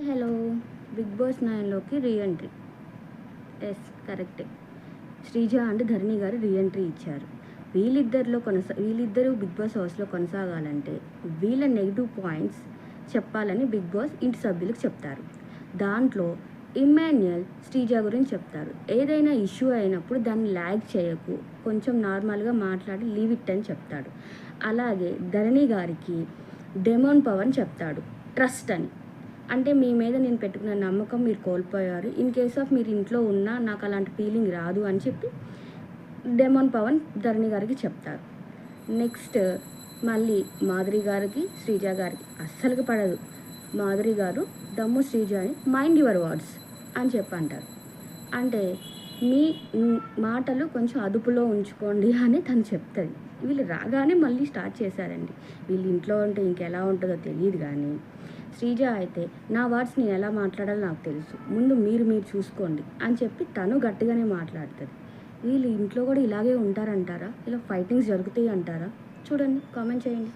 Hello! 'Bigg Boss 9లోకి reentry. Yes, కరెక్టే. Sreeja and ధరణి గారు రీఎంట్రీ ఇచ్చారు. వీళ్ళిద్దరూ బిగ్ బాస్ హౌస్‌లో కొనసాగాలంటే వీళ్ళ నెగెటివ్ పాయింట్స్ చెప్పాలని బిగ్ బాస్ ఇంటి సభ్యులకు చెప్తారు. దాంట్లో ఇమ్మాన్యుయల్ శ్రీజ గురించి చెప్తారు. ఏదైనా ఇష్యూ అయినప్పుడు దాన్ని ల్యాగ్ చేయకు, కొంచెం నార్మల్‌గా మాట్లాడి లీవ్ ఇట్ అని చెప్తాడు. అలాగే ధరణి గారికి డెమోన్ పవర్ చెప్తాడు, ట్రస్ట్ అని. అంటే మీ మీద నేను పెట్టుకున్న నమ్మకం మీరు కోల్పోయారు. ఇన్ కేస్ ఆఫ్ మీరు ఇంట్లో ఉన్నా నాకు అలాంటి ఫీలింగ్ రాదు అని చెప్పి డెమోన్ పవన్ ధరణి గారికి చెప్తారు. నెక్స్ట్ మళ్ళీ మాధురి గారికి, శ్రీజ గారికి అస్సలుకి పడదు. మాధురి గారు దమ్ము శ్రీజ అని మైండ్ యువర్ వర్డ్స్ అని చెప్పి అంటారు. అంటే మీ మాటలు కొంచెం అదుపులో ఉంచుకోండి అని తను చెప్తుంది. వీళ్ళు రాగానే మళ్ళీ స్టార్ట్ చేశారండి. వీళ్ళు ఇంట్లో ఉంటే ఇంకెలా ఉంటుందో తెలియదు. కానీ శ్రీజ అయితే నా వర్డ్స్ నేను ఎలా మాట్లాడాలో నాకు తెలుసు, ముందు మీరు చూసుకోండి అని చెప్పి తను గట్టిగానే మాట్లాడుతుంది. వీళ్ళు ఇంట్లో కూడా ఇలాగే ఉంటారంటారా? ఇలా ఫైటింగ్స్ జరుగుతాయి అంటారా? చూడండి, కామెంట్ చేయండి.